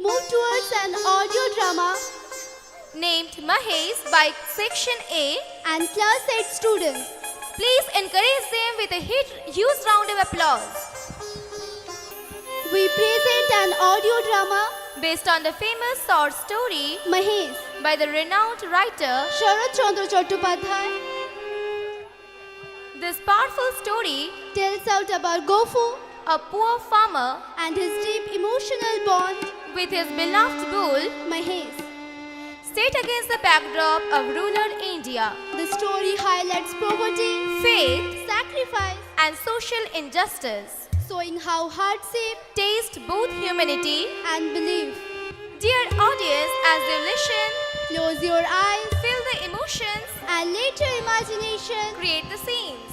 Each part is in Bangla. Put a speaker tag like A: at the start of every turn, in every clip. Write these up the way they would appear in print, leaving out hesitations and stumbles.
A: move towards an audio drama
B: named Mahesh by Section A.
A: and Class 8 students.
B: Please encourage them with a huge round of applause.
A: We present an audio drama,
B: Based on the famous short story
A: Mahesh,
B: by the renowned writer.
A: Sharat Chandra Chattopadhyay
B: This powerful story,
A: tells out about Gofu
B: a poor farmer
A: and his deep emotional bond,
B: with his beloved bull,
A: Mahesh.
B: set against the backdrop of rural India,
A: The story highlights poverty,
B: faith,
A: sacrifice,
B: and social injustice,
A: showing how hardship
B: taste both humanity.
A: and belief.
B: Dear audience, as you listen,
A: Close your eyes
B: feel the emotions,
A: and let your imagination,
B: create the scenes.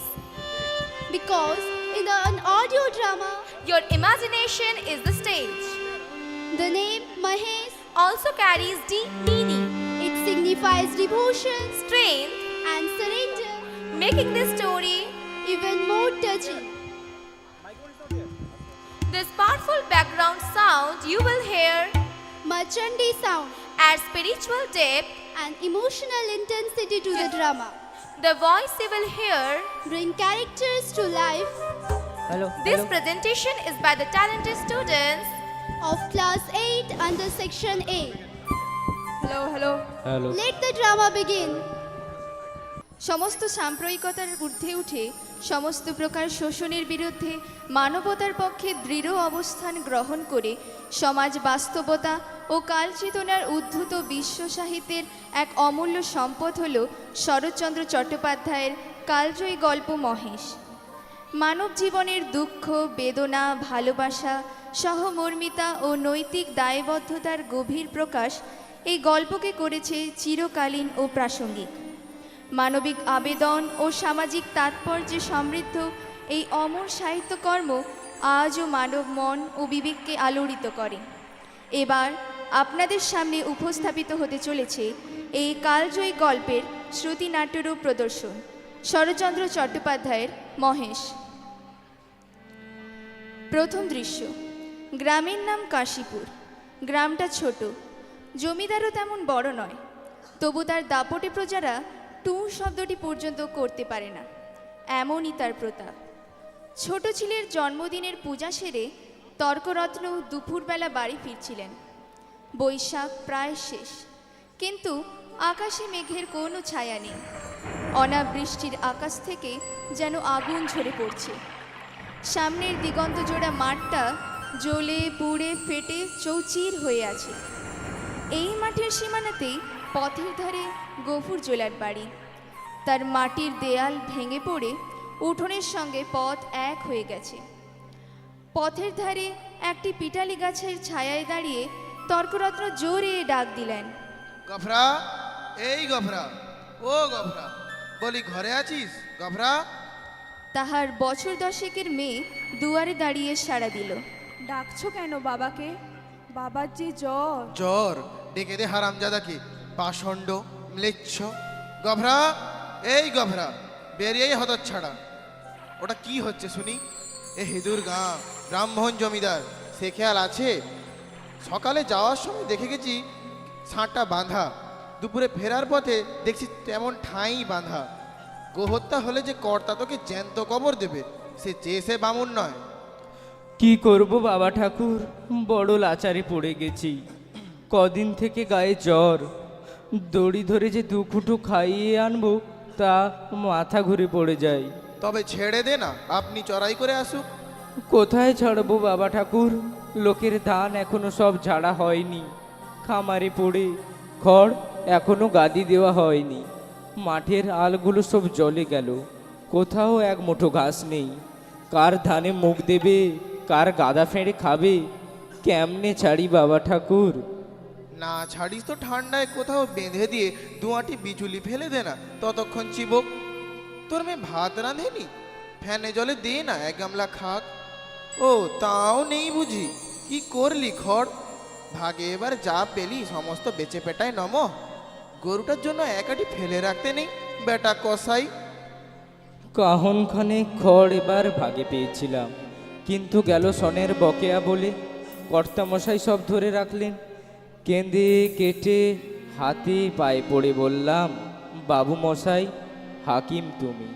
A: because in an audio drama,
B: Your imagination is the stage.
A: the name Mahesh,
B: Also carries deep meaning,
A: it signifies devotion
B: strength,
A: and surrender,
B: making this story
A: even more touching.
B: this powerful background sound you will hear
A: Machandi sound
B: adds spiritual depth.
A: and emotional intensity to the drama.
B: The voice you will hear.
A: Bring characters to life
B: This presentation is by the talented students.
A: of Class 8 under Section A.
B: Hello.
C: Hello
A: Let the drama begin.
B: সমস্ত সাম্প্রদায়িকতার ঊর্ধ্বে উঠে সমস্ত প্রকার শোষণের বিরুদ্ধে মানবতার পক্ষে দৃঢ় অবস্থান গ্রহণ করে সমাজ বাস্তবতা ও কালচেতনার উদ্ধৃত বিশ্ব সাহিত্যের এক অমূল্য সম্পদ হল শরৎচন্দ্র চট্টোপাধ্যায়ের কালজয়ী গল্প মহেশ। মানব জীবনের দুঃখ, বেদনা, ভালোবাসা, সহমর্মিতা ও নৈতিক দায়বদ্ধতার গভীর প্রকাশ এই গল্পকে করেছে চিরকালীন ও প্রাসঙ্গিক। মানবিক আবেদন ও সামাজিক তাৎপর্যে সমৃদ্ধ এই অমর সাহিত্যকর্ম আজও মানব মন ও বিবেককে আলোড়িত করে। এবার আপনাদের সামনে উপস্থাপিত হতে চলেছে এই কালজয়ী গল্পের শ্রুতিনাট্যরূপ প্রদর্শন শরৎচন্দ্র চট্টোপাধ্যায়ের মহেশ। প্রথম দৃশ্য। গ্রামের নাম কাশীপুর। গ্রামটা ছোট, জমিদারও তেমন বড় নয়, তবু তার দাপটে প্রজারা টু শব্দটি পর্যন্ত করতে পারে না, এমনই তার প্রতাপ। ছোট ছেলের জন্মদিনের পূজা সেরে তর্করত্ন দুপুরবেলা বাড়ি ফিরছিলেন। বৈশাখ প্রায় শেষ, কিন্তু আকাশে মেঘের কোনো ছায়া নেই। অনাবৃষ্টির আকাশ থেকে যেন আগুন ঝরে পড়ছে। সামনের দিগন্তজোড়া মাঠটা জ্বলে পুড়ে ফেটে চৌচির হয়ে আছে। এই মাঠের সীমানাতেই পথের ধারে গফুর জোলার বাড়ি। তার মাটির দেয়াল ভেঙে পড়ে উঠোনের সঙ্গে পথ এক হয়ে গেছে। পথের ধারে একটি পিটালি গাছের ছায়ায় দাঁড়িয়ে তর্করত্ন জোরে ডাক দিলেন,
D: গফরা, এই গফরা, ও গফরা, বলি ঘরে আছিস গফরা?
B: তাহার বছর দশেকের মেয়ে দুয়ারে দাঁড়িয়ে সাড়া দিল।
E: ডাকছো কেন বাবাকে? বাবার যে জ্বর।
D: জ্বর? ডেকে দে হারামজাদাকে, পাষণ্ড ম্লেচ্ছ। গফরা, এই গফরা, বেরিয়েই হতচ্ছাড়া। ওটা কি হচ্ছে শুনি? এ হেদুর গাঁ, ব্রাহ্মণ জমিদার, সে খেয়াল আছে? সকালে যাওয়ার সময় দেখে গেছি ছাঁটটা বাঁধা, দুপুরে ফেরার পথে দেখছি তেমন ঠাঁই বাঁধা। গোহত্যা হলে যে কর্তা তোকে জ্যান্ত কবর দেবে, সে চেয়ে সে বামুন নয়।
C: কি করব বাবা ঠাকুর, বড় লাচারে পড়ে গেছি। কদিন থেকে গায়ে জ্বর, দড়ি ধরে যে দুখুটু খাইয়ে আনবো তা মাথা ঘুরে পড়ে যায়।
D: তবে ছেড়ে দে না, আপনি চড়াই করে আসুক।
C: কোথায় ছাড়বো বাবা ঠাকুর, লোকের ধান এখনো সব ঝাড়া হয়নি, খামারে পড়ে খড় এখনো গাদি দেওয়া হয়নি। মাঠের আলগুলো সব জলে গেল, কোথাও এক মুঠো ঘাস নেই। কার ধানে মুখ দেবে, কার গাদা ফেঁড়ে খাবে, কেমনে ছাড়ি বাবা ঠাকুর?
D: না ছাড়িস তো ঠান্ডায় কোথাও বেঁধে দিয়ে দুয়াটি বিচুলি ফেলে দে না, ততক্ষণ চিবক। তোর মেয়ে ভাত রাঁধেনি? ফ্যানে জলে দে না এক গামলা খাক। ও তাও নেই বুঝি? কি করলি খড়? ভাগে এবার যা পেলি সমস্ত বেচে পেটায় নম। গরুটার জন্য একাটি ফেলে রাখতে নেই বেটা কসাই।
C: কাহনখানে খড় এবার ভাগে পেয়েছিলাম, কিন্তু গেল সনের বকেয়া বলে। কর্তামশাই সব ধরে রাখলেন। কেঁদে কেটে হাতে পায়ে পড়ে বললাম, বাবু মশাই, হাকিম তুমি,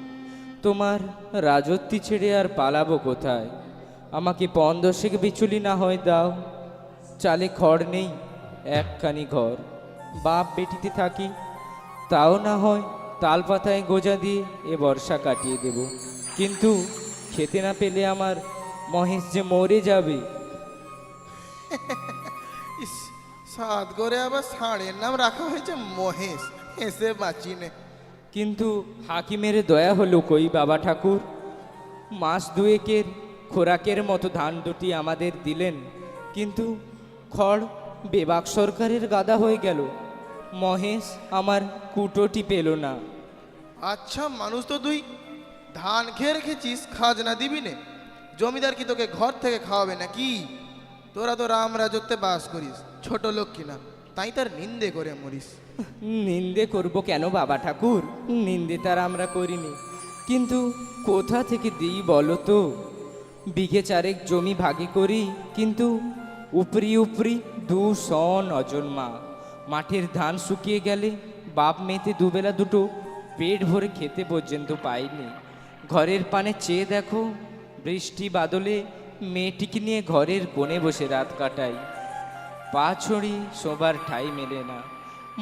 C: তোমার রাজত্বি ছেড়ে আর পালাবো কোথায়? আমাকে 15 বিচুলি না হয় দাও। চালে খড় নেই, একখানি ঘর, বাপ বেটিতে থাকি, তাও না হয় তাল পাতায় গোজা দিয়ে এ বর্ষা কাটিয়ে দেব। কিন্তু খেতে না পেলে আমার মহেশ যে মরে যাবে।
D: ইস, সাত করে আবার ষাঁড়ের নাম রাখা হয়েছে মহেশ, হেসে বাঁচি নে।
C: কিন্তু হাকিমের দয়া হলো কই বাবা ঠাকুর? মাস দুয়েকের খোরাকের মতো ধান দুটি আমাদের দিলেন, কিন্তু খড় বেবাক সরকারের গাদা হয়ে গেল। মহেশ আমার কুটোটি পেল না।
D: আচ্ছা মানুষ তো তুই ধান খেয়ে রেখেছিস, খাজনা দিবি নে? জমিদার কি তোকে ঘর থেকে খাওয়াবে নাকি? তোরা তো রাম রাজত্বে বাস করিস, ছোট লোক কিনা, তাই তার নিন্দে করে মরিস।
C: নিন্দে করব কেন বাবা ঠাকুর? নিন্দে তার আমরা করিনি, কিন্তু কোথা থেকে দিই বলো তো? বিঘে চারেক জমি ভাগে করি, কিন্তু উপরি উপরি 2 সন অজন্মা। মাঠের ধান শুকিয়ে গেলে বাপ মেয়েতে দুবেলা দুটো পেট ভরে খেতে পর্যন্ত পাইনি। ঘরের পানে চেয়ে দেখো, বৃষ্টি বাদলে মেয়েটিকে নিয়ে ঘরের কোণে বসে রাত কাটাই। পা ছড়ি শোবার ঠাঁই মেলে না।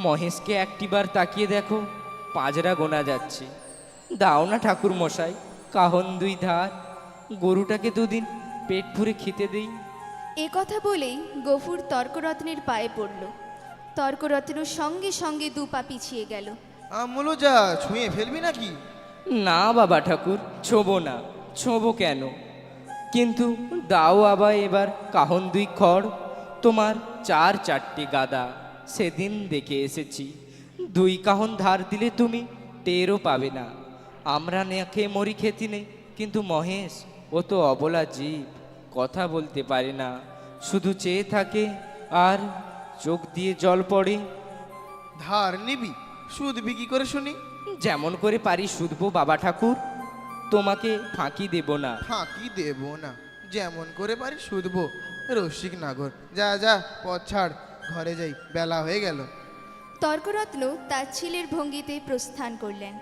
C: মহেশকে একটিবার তাকিয়ে দেখো, পাজরা গোনা যাচ্ছে। দাও না ঠাকুর মশাই, কাহন 2 ধার, গরুটাকে 2 দিন পেট ভরে খেতে দেই।
B: এ কথা বলেই গফুর তর্করত্নের পায়ে পড়ল। তর্করত্ন সঙ্গে সঙ্গে 2 পা পিছিয়ে গেল।
D: আমুলো যা, ছুঁয়ে ফেলবি নাকি?
C: না বাবা ঠাকুর, ছোবো না। ছোবো কেন? কিন্তু দাও আবার এবার কাহন 2 খড়, তোমার 4-4টে গাদা। সেদিন দেখে এসেছি, 2 কাহন ধার দিলে তুমি টেরও পাবে না। আমরা না খেয়ে মরি খেতি নেই, কিন্তু মহেশ ও তো অবলা জীব, কথা বলতে পারে না, শুধু চেয়ে থাকে আর চোখ দিয়ে জল পড়ে।
D: ধার নিবি, সুদ বিক্রি করে শুনি।
C: যেমন করে পারি শুধবো বাবা ঠাকুর, তোমাকে ফাঁকি দেব না।
D: ফাঁকি দেব না, যেমন করে পারি শুধবো। রসিক নাগর, যা যা, পথ ছাড়, ঘরে যাই, বেলা হয়ে গেল।
B: তর্করত্ন তার ছেলের ভঙ্গিতে প্রস্থান করলেন।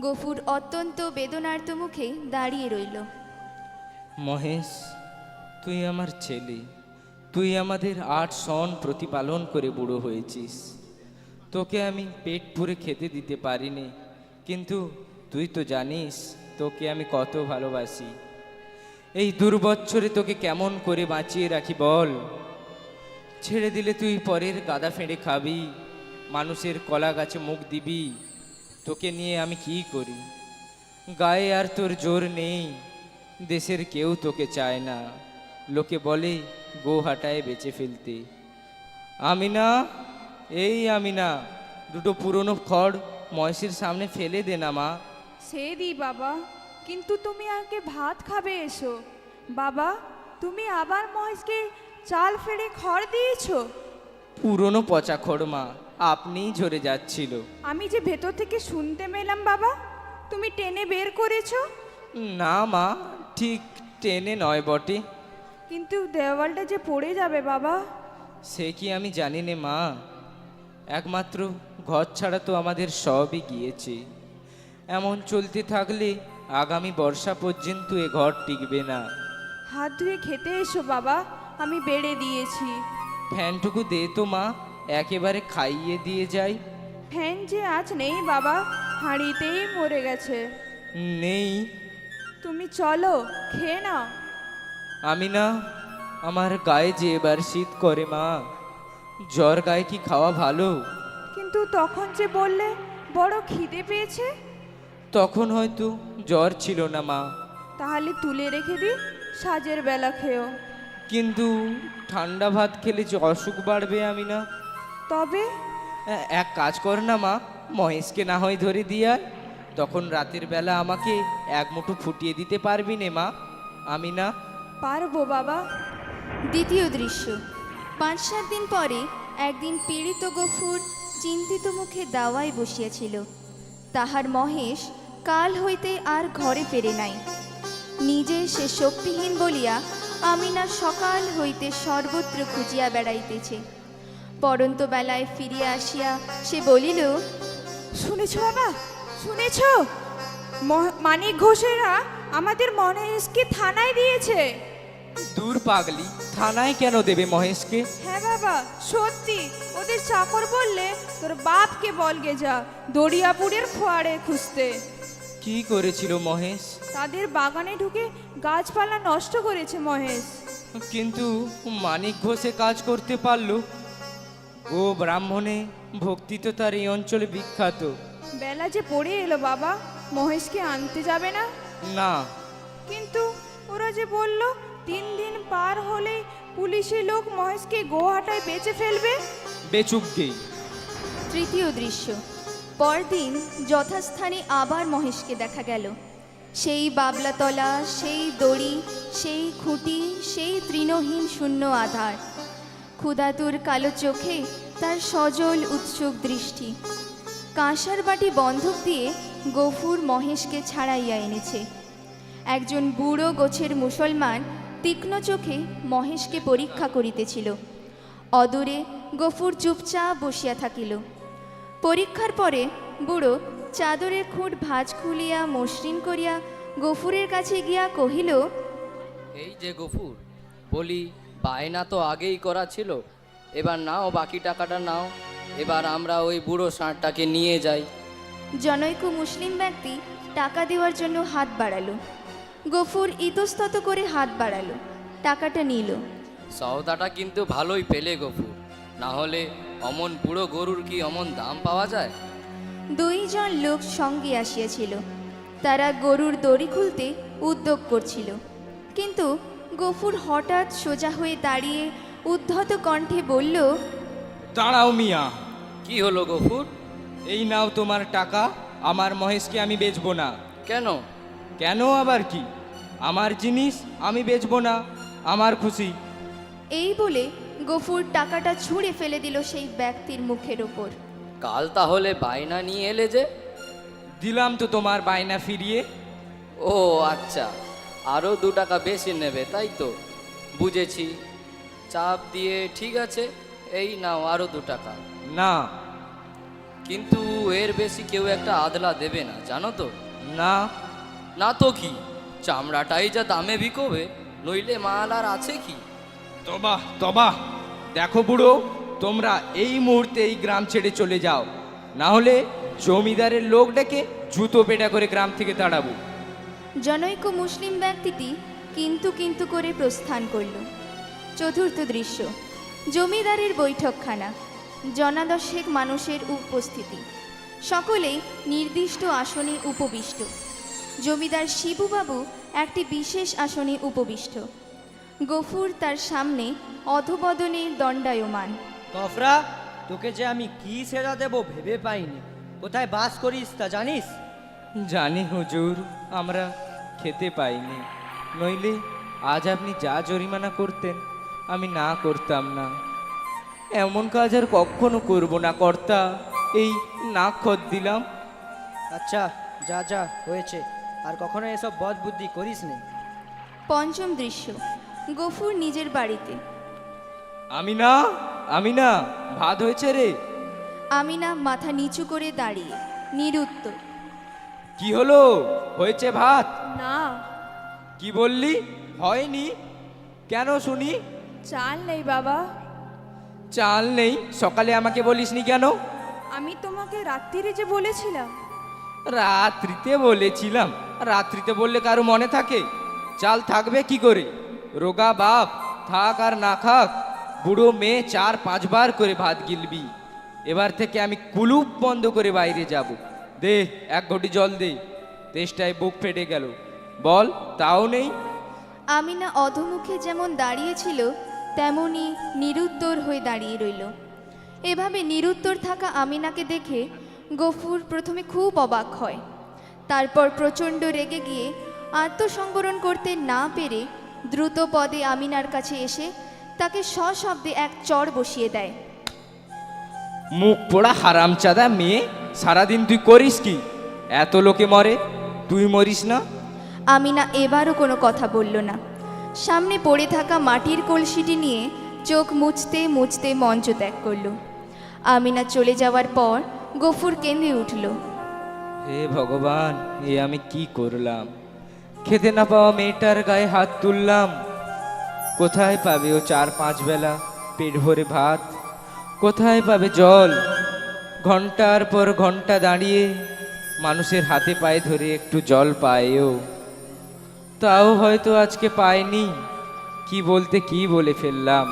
B: গফুর অত্যন্ত বেদনার্ত মুখে দাঁড়িয়ে রইল।
C: মহেশ, তুই আমার ছেলে, তুই আমাদের 8 সন প্রতিপালন করে বুড়ো হয়েছিস। তোকে আমি পেট পুরে খেতে দিতে পারিনি, কিন্তু তুই তো জানিস তোকে আমি কত ভালোবাসি। এই দুর্বৎসরে তোকে কেমন করে বাঁচিয়ে রাখি বল? ছেড়ে দিলে তুই পরের গাদা ফেঁড়ে খাবি, মানুষের কলা গাছে মুখ দিবি। তোকে নিয়ে আমি কি করি? গায়ে আর তোর জোর নেই, দেশের কেউ তোকে চায় না, লোকে বলে গো হাটায় বেচে ফেলতে। আমি না, এই আমি না, 2টো পুরনো খড় মহেশের সামনে ফেলে দে না মা।
E: সে দি বাবা, কিন্তু তুমি আগে ভাত খাবে এসো। বাবা, তুমি আবার মহেশকে চাল ফেড়ে খড় দিয়েছো?
C: পুরনো পচা খড় মা, আপনিই ঝরে যাচ্ছিল।
E: আমি যে ভেতর থেকে শুনতে পেলাম বাবা, তুমি টেনে বের করেছো।
C: না মা, ঠিক টেনে নয় বটে।
E: কিন্তু দেওয়ালটা যে পড়ে যাবে বাবা।
C: সে কি আমি জানি নে মা, একমাত্র ঘর ছাড়া তো আমাদের সবই গিয়েছে। এমন চলতে থাকলে আগামী বর্ষা পর্যন্ত এ ঘর টিকবে না।
E: হাত ধুয়ে খেতে এসো বাবা, আমি বেড়ে দিয়েছি।
C: ফ্যানটুকু দে তো মা, একেবারে খাইয়ে দিয়ে যাই।
E: ফ্যান যে আজ নেই বাবা, হাঁড়িতেই মরে গেছে।
C: নেই?
E: তুমি চলো, খেয়ে নাও।
C: আমি না, আমার গায়ে যে এবার শীত করে মা, জ্বর গায়ে কি খাওয়া ভালো?
E: কিন্তু তখন যে বললে বড় খিদে পেয়েছে।
C: তখন হয়তো জ্বর ছিল না মা।
E: তাহলে তুলে রেখে দি, সাজের বেলা খেও।
C: কিন্তু ঠান্ডা ভাত খেলে যে অসুখ বাড়বে আমি না।
E: তবে
C: এক কাজ কর না মা, মহেশকে না হয় ধরে দিয়ে আয়, তখন রাতের বেলা আমাকে 1 মুঠো ফুটিয়ে দিতে পারবি নে মা। আমি না।
E: পারবো বাবা।
B: দ্বিতীয় দৃশ্য। 5-7 দিন পরে একদিন পীড়িত গফুর চিন্তিত মুখে দাওয়ায় বসিয়াছিল। তাহার মহেশ কাল হইতে আর ঘরে ফেরে নাই। নিজে সে শক্তিহীন বলিয়া আমিনা সকাল হইতে সর্বত্র খুঁজিয়া বেড়াইতেছে। পরন্ত বেলায় ফিরিয়া আসিয়া সে বলিল,
E: শুনেছ বাবা, শুনেছ? মানিক ঘোষেরা আমাদের মহেশকে থানায় দিয়েছে।
C: দূর পাগলি, থানায় কেন দেবে মহেশকে?
E: হ্যাঁ বাবা, সত্যি। ওদের চাকর বললে তোর বাপকে বলগে যা দরিয়াপুরের খোয়াড়ে খুঁজতে।
C: কি করেছিল মহেশ?
E: তাদের বাগানে ঢুকে গাছপালা নষ্ট করেছে মহেশ।
C: কিন্তু মানিক ঘোষে কাজ করতে পারলো। ও ব্রাহ্মণে ভক্তি তো তার এই অঞ্চলে বিখ্যাত।
E: বেলা যে পড়ে এলো বাবা, মহেশকে আনতে যাবে না?
C: না,
E: কিন্তু ওরা যে বলল 3 দিন পার হলে পুলিশি লোক মহেশকে গোহাটায় বেচে ফেলবে।
C: বেচুকগেই।
B: তৃতীয় দৃশ্য। পরদিন যথাস্থানে আবার মহেশকে দেখা গেল। সেই বাবলাতলা, সেই দড়ি, সেই খুঁটি, সেই তৃণহীন শূন্য আধার। ক্ষুধাতুর কালো চোখে তার সজল উৎসুক দৃষ্টি। কাঁসার বাটি বন্ধক দিয়ে গফুর মহেশকে ছাড়াইয়া এনেছে। একজন বুড়ো গোছের মুসলমান তীক্ষ্ণ চোখে মহেশকে পরীক্ষা করিতেছিল। অদূরে গফুর চুপচাপ বসিয়া থাকিল। পরীক্ষার পরে বুড়ো চাদরের খুঁট ভাঁজ খুলিয়া মসৃণ করিয়া গফুরের কাছে গিয়া কহিল,
F: এই যে গফুর, বলি বায়না তো আগেই করা ছিল, এবার নাও, বাকি টাকাটা নাও। এবার আমরা ওই বুড়ো ষাঁড়টাকে নিয়ে যাই।
B: জনৈক মুসলিম ব্যক্তি টাকা দেওয়ার জন্য হাত বাড়ালো। গফুর ইতস্তত করে হাত বাড়ালো, টাকাটা নিল।
F: সওদাটা কিন্তু ভালোই পেলে গফুর, না হলে অমন বুড়ো গরুর কি অমন দাম পাওয়া যায়?
B: 2 জন লোক সঙ্গে আসিয়াছিল। তারা গরুর দড়ি খুলতে উদ্যোগ করছিল, কিন্তু গফুর হঠাৎ সোজা হয়ে দাঁড়িয়ে উদ্ধত কণ্ঠে বলল,
C: দাঁড়াও মিয়া।
F: কি হলো গফুর?
C: এই নাও তোমার টাকা। আমার মহেশকে আমি বেচবো না।
F: কেন?
C: কেন আবার কি? আমার জিনিস আমি বেচবো না, আমার খুশি।
B: এই বলে গফুর টাকাটা ছুঁড়ে ফেলে দিল সেই ব্যক্তির মুখের ওপর।
F: কাল তাহলে বায়না নিয়ে এলে যে?
C: দিলাম তো তোমার বায়না ফিরিয়ে।
F: ও আচ্ছা, আরও 2 টাকা বেশি নেবে তাই তো? বুঝেছি। চাপ দিয়ে ঠিক আছে, এই নাও আরও 2 টাকা।
C: না।
F: কিন্তু এর বেশি কেউ একটা আদলা দেবে না, জানো তো?
C: না।
F: না তো কি, চামড়াটাই যা দামে বিকোবে, নইলে মাল আর আছে কি?
C: তবা তবা। দেখো বুড়ো, তোমরা এই মুহূর্তে এই গ্রাম ছেড়ে চলে যাও, না হলে জমিদারের লোক ডেকে জুতো পেটা করে গ্রাম থেকে তাড়াবো।
B: জনৈক মুসলিম ব্যক্তিটি কিন্তু কিন্তু করে প্রস্থান করল। চতুর্থ দৃশ্য। জমিদারের বৈঠকখানা। জনাদশেক মানুষের উপস্থিতি। সকলেই নির্দিষ্ট আসনে উপবিষ্ট। জমিদার শিবুবাবু একটি বিশেষ আসনে উপবিষ্ট। গফুর তার সামনে অধবদনে দণ্ডায়মান।
G: কফরা, তোকে যে আমি কি সেজা দেব ভেবে পাইনি। কোথায় বাস করিস তা জানিস?
C: জানি হুজুর, আমরা খেতে পাইনি, নইলে আজ আপনি যা জরিমানা করতেন আমি না করতাম না। এমন কাজ আর কখনো করব না কর্তা, এই নাক খত দিলাম।
G: আচ্ছা, যা যা হয়েছে, আর কখনো এসব বদ বুদ্ধি করিস নি।
B: পঞ্চম দৃশ্য। গফুর নিজের বাড়িতে।
C: আমিনা, আমিনা, ভাত হয়েছে রে?
B: আমিনা মাথা নিচু করে দাঁড়িয়ে নিরুত্তর।
C: কি হলো, হয়েছে ভাত?
E: না,
C: কি বললি হয়নি? কেন শুনি?
E: চাল নেই বাবা।
C: চাল নেই? সকালে আমাকে বলিসনি কেন?
E: আমি তোমাকে রাত্রিরে যে বলেছিলাম।
C: রাত্রিতে বলেছিলাম? রাত্রিতে বললে কারো মনে থাকে? চাল থাকবে কি করে? রোগা বাপ থাক আর না খাক, বুড়ো মেয়ে 4-5 বার করে ভাত গিলবি। এবার থেকে আমি কুলুপ বন্ধ করে বাইরে যাব। দে 1 ঘটি জল দে, তেষ্টায় বুক ফেটে গেল। বল, তাও নেই?
B: আমিনা অধমুখে যেমন দাঁড়িয়েছিল তেমনি নিরুত্তর হয়ে দাঁড়িয়ে রইল। এভাবে নিরুত্তর থাকা আমিনাকে দেখে গফুর প্রথমে খুব অবাক হয়। তারপর প্রচণ্ড রেগে গিয়ে আত্মসংবরণ করতে না পেরে দ্রুত পদে আমিনার কাছে এসে তাকে সশব্দে এক চড় বসিয়ে দেয়।
C: মুখ পোড়া হারামচাদা মেয়ে, সারাদিন তুই করিস কি? এত লোকে মরে, তুই মরিস না?
B: আমিনা এবারও কোনো কথা বলল না। সামনে পড়ে থাকা মাটির কলসিটি নিয়ে চোখ মুছতে মুছতে মঞ্চ ত্যাগ করলো। আমিনা চলে যাওয়ার পর গফুর কেঁদে উঠল।
C: হে ভগবান, এ আমি কি করলাম? খেতে না পাওয়া মেয়েটার গায়ে হাত তুললাম। কোথায় পাবে ও 4-5 বেলা পেট ভরে ভাত? কোথায় পাবে জল? ঘন্টার পর ঘন্টা দাঁড়িয়ে মানুষের হাতে পায়ে ধরে একটু জল পায়ও, তাও হয়তো আজকে পায়নি। কি বলতে কি বলে ফেললাম।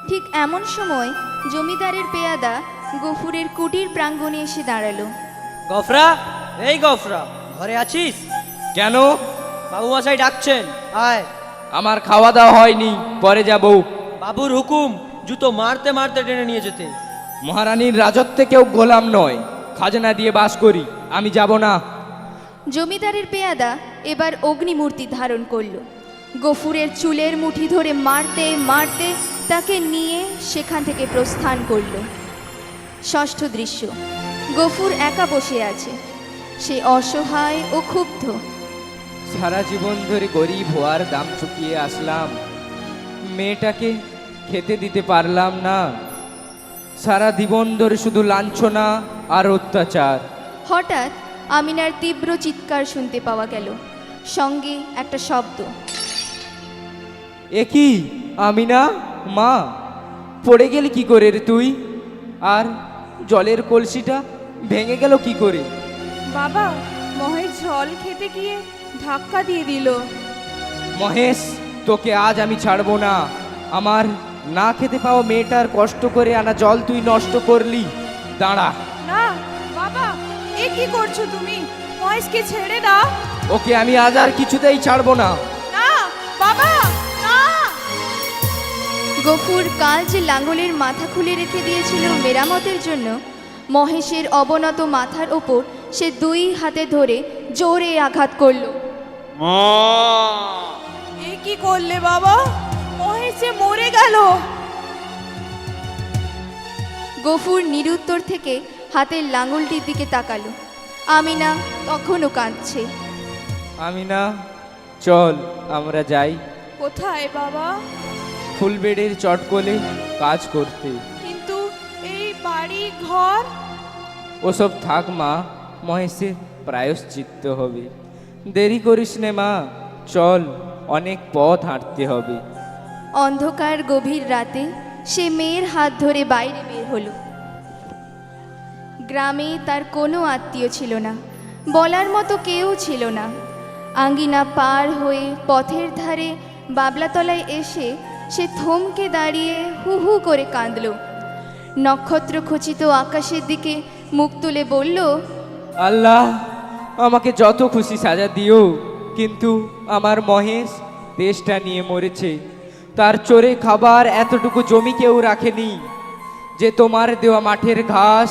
B: ঠিক এমন সময় জমিদারের পেয়াদা গফুরের কুটির প্রাঙ্গণে এসে দাঁড়ালো।
G: গফরা, এই গফরা, ঘরে আছিস?
C: কেন?
G: বাবু মশাই ডাকছেন, আয়।
C: আমার খাওয়া দাওয়া হয়নি, পরে যাব।
G: বাবুর হুকুম জুতো মারতে মারতে টেনে নিয়ে যেতে।
C: মহারানীর রাজত্বে কেউ গোলাম নয়, খাজনা দিয়ে বাস করি, আমি যাব না।
B: জমিদারের পেয়াদা এবার অগ্নিমূর্তি ধারণ করলো। গফুরের চুলের মুঠি ধরে মারতে মারতে তাকে নিয়ে সেখান থেকে প্রস্থান করলো। ষষ্ঠ দৃশ্য, গফুর একা বসে আছে। সে অসহায় ও ক্ষুব্ধ।
C: সারা জীবন ধরে গরিব হওয়ার দাম চুকিয়ে আসলাম, মেয়েটাকে খেতে দিতে পারলাম না। সারা জীবন ধরে শুধু লাঞ্ছনা আর অত্যাচার।
B: হঠাৎ আমিনার তীব্র চিৎকার শুনতে পাওয়া গেল, সঙ্গে একটা শব্দ।
C: এ কি আমিনা, মা, পড়ে গেলি কি করে রে তুই? আর জলের কলসিটা ভেঙে গেল কি করে?
E: বাবা, মহেশ জল খেতে গিয়ে ধাক্কা দিয়ে দিল।
C: মহেশ, তোকে আজ আমি ছাড়বো না। আমার না খেতে পাওয়া মেয়েটার কষ্ট করে আনা জল তুই নষ্ট করলি। দাঁড়া।
E: না বাবা, এ কি করছো তুমি? মহেশকে ছেড়ে দাও।
C: ওকে আমি আজ আর কিছুতেই ছাড়বো না।
E: না বাবা, না।
B: গফুর কাল যে লাঙ্গলের মাথা খুলে রেখে দিয়েছিল মেরামতের জন্য, মহেশের অবনত মাথার ওপর সে দুই হাতে ধরে জোরে আঘাত করলো।
E: এ কি করলে বাবা? মহেশ যে মরে গেল।
B: গফুর নিরুত্তর থেকে হাতের লাঙ্গলটির দিকে তাকালো। আমিনা তখনও কাঁদছে।
C: আমিনা, চল আমরা যাই
E: কোথায় বাবা?
C: ফুলবেড়ের চটকলে কাজ করতে।
E: কিন্তু এই বাড়ি ঘর।
C: ওসব থাক মা, মহেশের প্রায়শ্চিত্ত হবে। দেরি করিস নে মা, চল, অনেক পথ হাঁটতে হবে।
B: অন্ধকার গভীর রাতে সে মেয়ের হাত ধরে বাইরে বের হলো। গ্রামে তার কোনো আত্মীয় ছিল না, বলার মতো কেউ ছিল না। আঙ্গিনা পার হয়ে পথের ধারে বাবলাতলায় এসে সে থমকে দাঁড়িয়ে হু হু করে কাঁদল। নক্ষত্র খচিত আকাশের দিকে মুখ তুলে বলল,
C: আল্লাহ, আমাকে যত খুশি সাজা দিও, কিন্তু আমার মহেশ দেশটা নিয়ে মরেছে। তার চোরে খাবার এতটুকু জমি কেউ রাখেনি যে তোমার দেওয়া মাঠের ঘাস,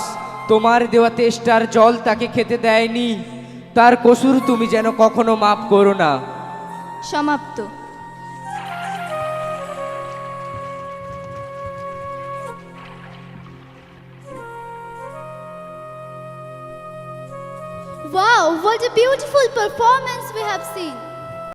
C: তোমার দেওয়া তেষ্টার জল তাকে খেতে দেয়নি। তার কসুর তুমি যেন কখনো মাফ করো না।
B: সমাপ্ত।
A: Wow, what a beautiful performance we have seen.